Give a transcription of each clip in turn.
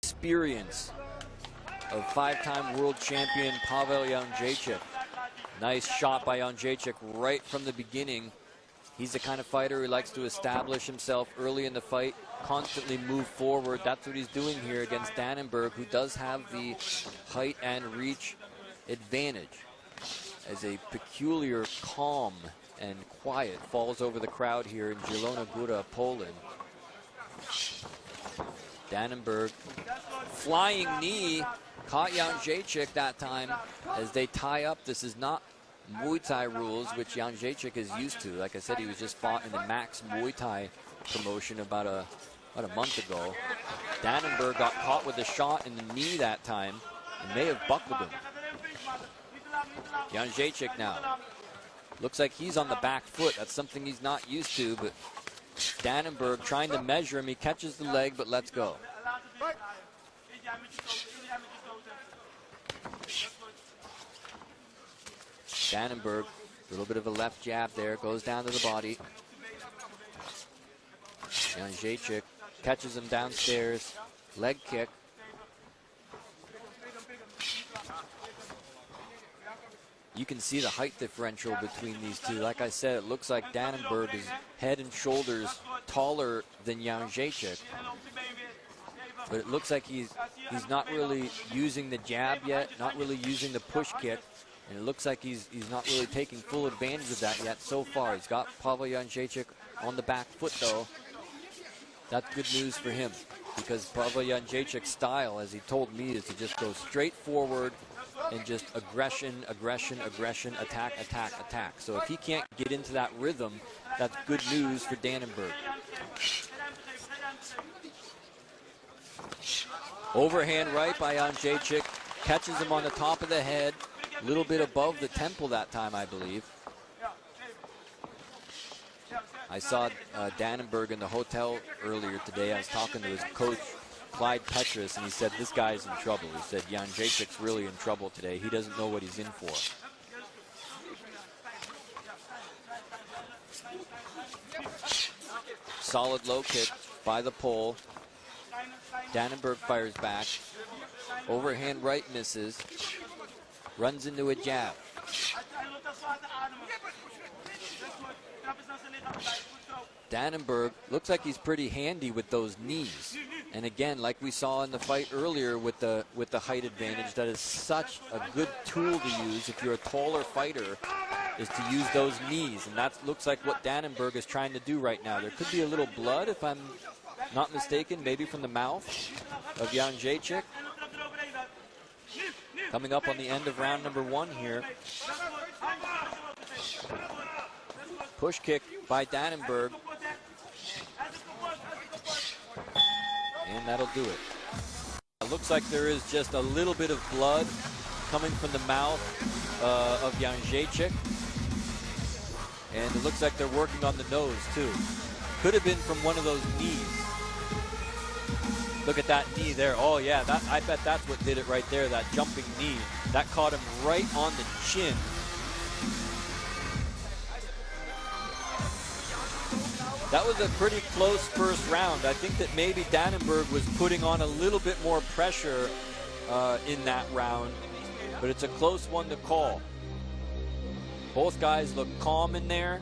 experience of 5-time world champion Pawel Jedrzejczyk. Nice shot by Jedrzejczyk right from the beginning. He's the kind of fighter who likes to establish himself early in the fight, constantly move forward. That's what he's doing here against Danenberg, who does have the height and reach advantage, as a peculiar calm and quiet falls over the crowd here in Zielona Góra, Poland. Danenberg, flying knee, caught Jedrzejczyk that time as they tie up. This is not Muay Thai rules, which Jedrzejczyk is used to. Like I said, he was just fought in the Max Muay Thai promotion about a month ago. Danenberg got caught with a shot in the knee that time and may have buckled him. Jedrzejczyk now. Looks like he's on the back foot. That's something he's not used to, but Danenberg trying to measure him. He catches the leg, but lets go. Danenberg, a little bit of a left jab there, goes down to the body. Jedrzejczyk catches him downstairs, leg kick. You can see the height differential between these two. Like I said, it looks like Danenberg is head and shoulders taller than Jedrzejczyk. But it looks like he's not really using the jab yet, not really using the push kick. And it looks like he's not really taking full advantage of that yet so far. He's got Pawel Jedrzejczyk on the back foot, though. That's good news for him, because Pawel Jedrzejczyk's style, as he told me, is to just go straight forward and just aggression, aggression, aggression, attack, attack, attack. So if he can't get into that rhythm, that's good news for Danenberg. Overhand right by Jedrzejczyk, catches him on the top of the head, a little bit above the temple that time, I believe. I saw Danenberg in the hotel earlier today. I was talking to his coach, Clyde Petrus, and he said this guy's in trouble. He said Jedrzejczyk's really in trouble today. He doesn't know what he's in for. Solid low kick by the pole. Danenberg fires back. Overhand right misses. Runs into a jab. Danenberg looks like he's pretty handy with those knees. And again, like we saw in the fight earlier with the height advantage, that is such a good tool to use if you're a taller fighter, is to use those knees. And that looks like what Danenberg is trying to do right now. There could be a little blood, if I'm not mistaken, maybe from the mouth of Jedrzejczyk. Coming up on the end of round number 1 here. Push kick by Danenberg. And that'll do it. It looks like there is just a little bit of blood coming from the mouth of Jedrzejczyk. And it looks like they're working on the nose too. Could have been from one of those knees. Look at that knee there. Oh yeah, I bet that's what did it right there, that jumping knee. That caught him right on the chin. That was a pretty close first round. I think that maybe Danenberg was putting on a little bit more pressure in that round, but it's a close one to call. Both guys look calm in there.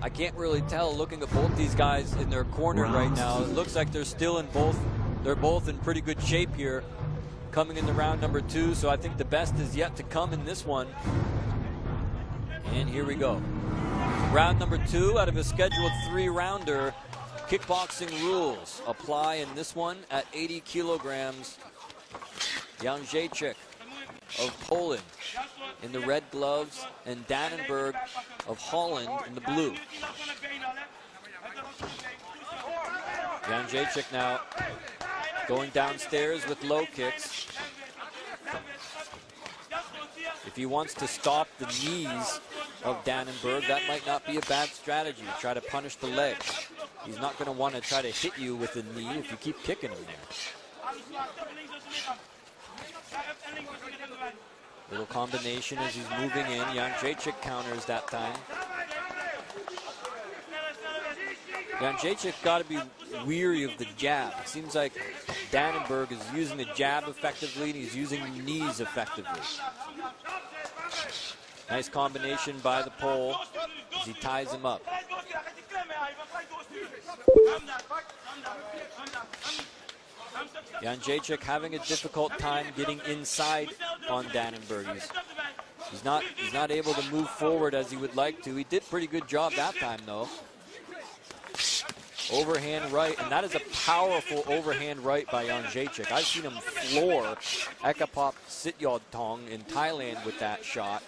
I can't really tell looking at both these guys in their corner right now. It looks like they're still in they're both in pretty good shape here coming into round number 2. So I think the best is yet to come in this one. And here we go. Round number 2 out of a scheduled 3-rounder. Kickboxing rules apply in this one at 80 kilograms. Jedrzejczyk of Poland in the red gloves, and Danenberg of Holland in the blue. Jedrzejczyk now going downstairs with low kicks. If he wants to stop the knees of Danenberg, that might not be a bad strategy. Try to punish the legs. He's not going to want to try to hit you with the knee if you keep kicking him there. Little combination as he's moving in. Jedrzejczyk counters that time. Jedrzejczyk got to be weary of the jab. It seems like Danenberg is using the jab effectively, and he's using the knees effectively. Nice combination by the pole as he ties him up. Jedrzejczyk having a difficult time getting inside on Danenberg. He's not able to move forward as he would like to. He did a pretty good job that time, though. Overhand right, and that is a powerful overhand right by Jedrzejczyk. I've seen him floor Ekapop Sityodtong in Thailand with that shot.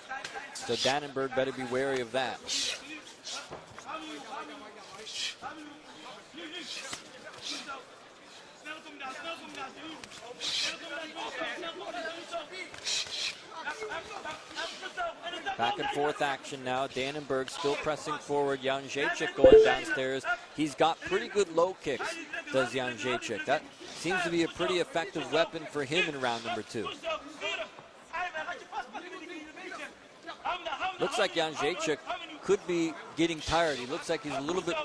So Danenberg better be wary of that. Back and forth action now. Danenberg still pressing forward. Jedrzejczyk going downstairs. He's got pretty good low kicks, does Jedrzejczyk. That seems to be a pretty effective weapon for him in round number 2. Looks like Jedrzejczyk could be getting tired. He looks like he's a little bit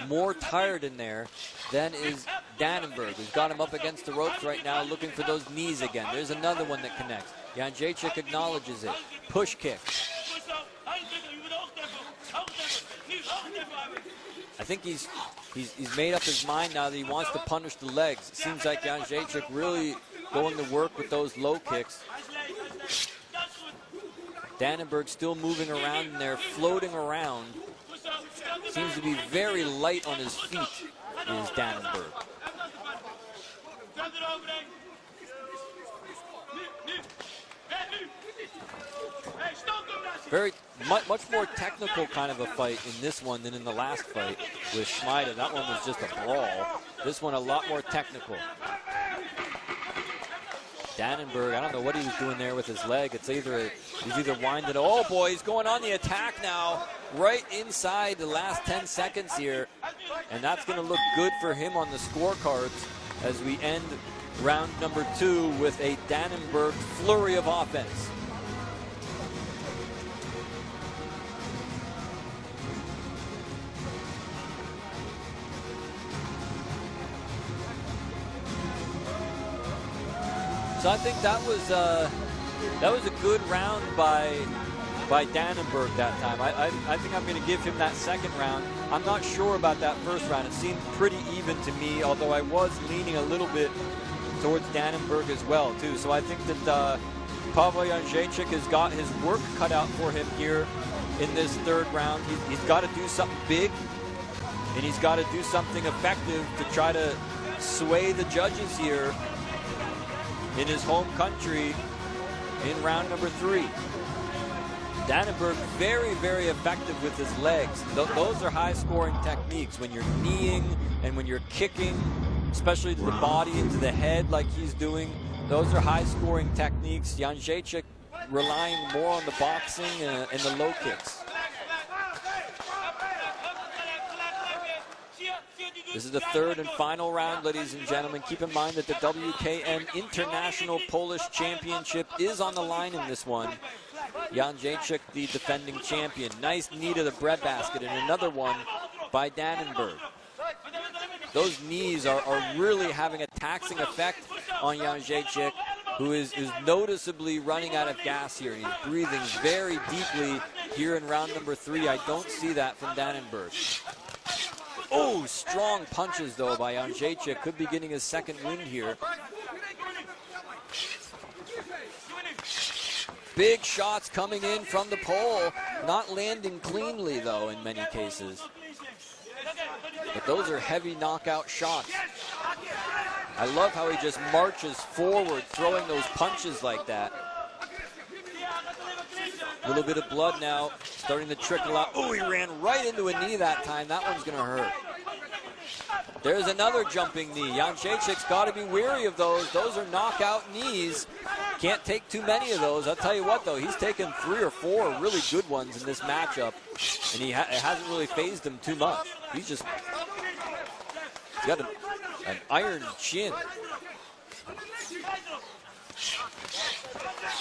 more tired in there than is Danenberg, who's got him up against the ropes right now, looking for those knees again. There's another one that connects. Jedrzejczyk acknowledges it. Push kick. I think he's made up his mind now that he wants to punish the legs. It seems like Jedrzejczyk really going to work with those low kicks. Danenberg still moving around in there, floating around. Seems to be very light on his feet, is Danenberg. Much more technical kind of a fight in this one than in the last fight with Schmeida. That one was just a brawl. This one a lot more technical. Danenberg, I don't know what he was doing there with his leg. He's either winding. Oh boy, he's going on the attack now, right inside the last 10 seconds here. And that's going to look good for him on the scorecards as we end round number 2 with a Danenberg flurry of offense. So I think that was a good round by Danenberg that time. I think I'm going to give him that second round. I'm not sure about that first round. It seemed pretty even to me, although I was leaning a little bit towards Danenberg as well, too. So I think that Pawel Jedrzejczyk has got his work cut out for him here in this third round. He's got to do something big, and he's got to do something effective to try to sway the judges here in his home country in round number 3. Danenberg very, very effective with his legs. Those are high-scoring techniques. When you're kneeing and when you're kicking, especially to the body and to the head like he's doing, those are high-scoring techniques. Jedrzejczyk relying more on the boxing and the low kicks. This is the third and final round, ladies and gentlemen. Keep in mind that the WKN International Polish Championship is on the line in this one. Jedrzejczyk, the defending champion. Nice knee to the breadbasket, and another one by Danenberg. Those knees are really having a taxing effect on Jedrzejczyk, who is noticeably running out of gas here. He's breathing very deeply here in round number 3. I don't see that from Danenberg. Oh, strong punches, though, by Jedrzejczyk. Could be getting his second wind here. Big shots coming in from the pole. Not landing cleanly, though, in many cases. But those are heavy knockout shots. I love how he just marches forward, throwing those punches like that. A little bit of blood now starting to trickle out. Oh, he ran right into a knee that time. That one's going to hurt. There's another jumping knee. Jedrzejczyk's got to be wary of those. Those are knockout knees. Can't take too many of those. I'll tell you what, though, he's taken 3 or 4 really good ones in this matchup, and it hasn't really fazed him too much. He's got an iron chin.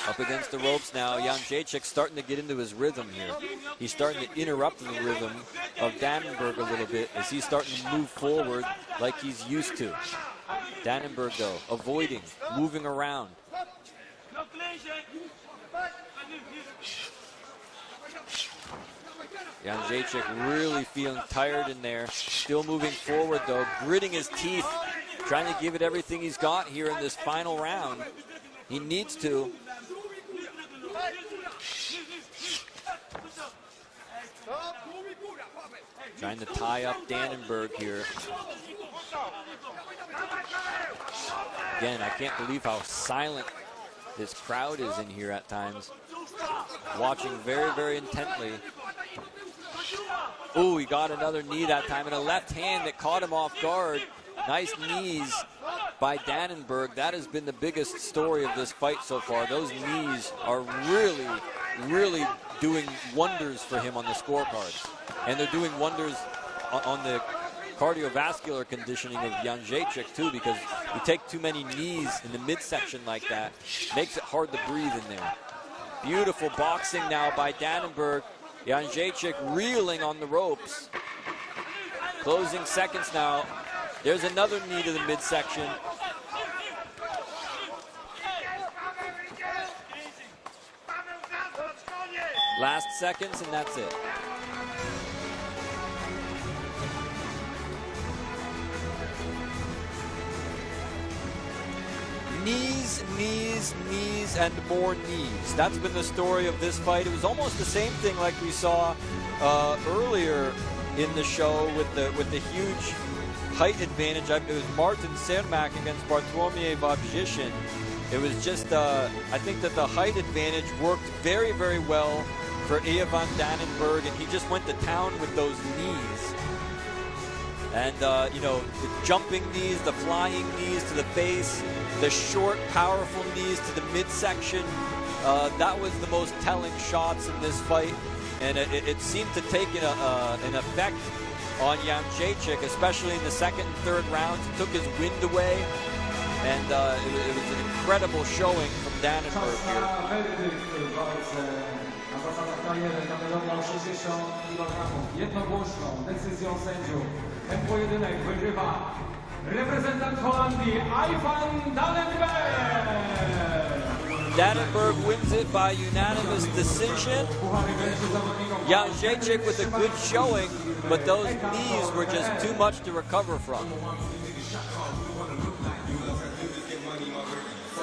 Up against the ropes now. Jedrzejczyk starting to get into his rhythm here. He's starting to interrupt the rhythm of Danenberg a little bit as he's starting to move forward like he's used to. Danenberg, though, avoiding, moving around. Jedrzejczyk really feeling tired in there. Still moving forward, though, gritting his teeth, trying to give it everything he's got here in this final round. He needs to. Trying to tie up Danenberg here. Again, I can't believe how silent this crowd is in here at times. Watching very, very intently. Ooh, he got another knee that time, and a left hand that caught him off guard. Nice knees by Danenberg. That has been the biggest story of this fight so far. Those knees are really, really doing wonders for him on the scorecards. And they're doing wonders on the cardiovascular conditioning of Jedrzejczyk too, because you take too many knees in the midsection like that, makes it hard to breathe in there. Beautiful boxing now by Danenberg. Jedrzejczyk reeling on the ropes. Closing seconds now. There's another knee to the midsection. Last seconds, and that's it. Knees, knees, knees, and more knees. That's been the story of this fight. It was almost the same thing like we saw earlier in the show with the huge height advantage. It was Martin Cermak against Bartłomiej Wawrzyshin. It was just, I think that the height advantage worked very, very well for Eyevan Danenberg, and he just went to town with those knees. And, you know, the jumping knees, the flying knees to the face, the short, powerful knees to the midsection. That was the most telling shots in this fight. And it seemed to take an effect on Jedrzejczyk, especially in the second and third rounds. It took his wind away. And it was an incredible showing from Danenberg here. Jednogłośną decyzją sędziów ten pojedynek wygrywa reprezentant Holandii Eyevan Danenberg. Danenberg wins it by unanimous decision. Jedrzejczyk with a good showing, but those knees were just too much to recover from.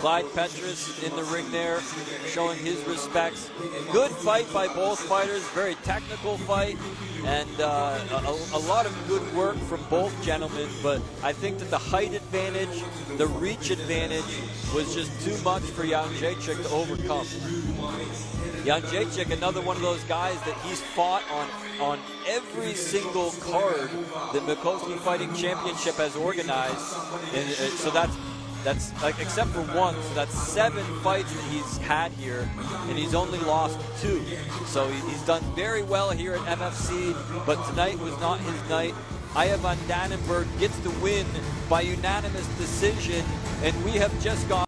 Clyde Petrus in the ring there, showing his respects. Good fight by both fighters, very technical fight, and a lot of good work from both gentlemen, but I think that the height advantage, the reach advantage, was just too much for Jedrzejczyk to overcome. Jedrzejczyk, another one of those guys that he's fought on every single card that Mikoski Fighting Championship has organized, and so that's like, except for one, so that's 7 fights that he's had here, and he's only lost 2. So he's done very well here at MFC, but tonight was not his night. Eyevan Danenberg gets the win by unanimous decision, and we have just gone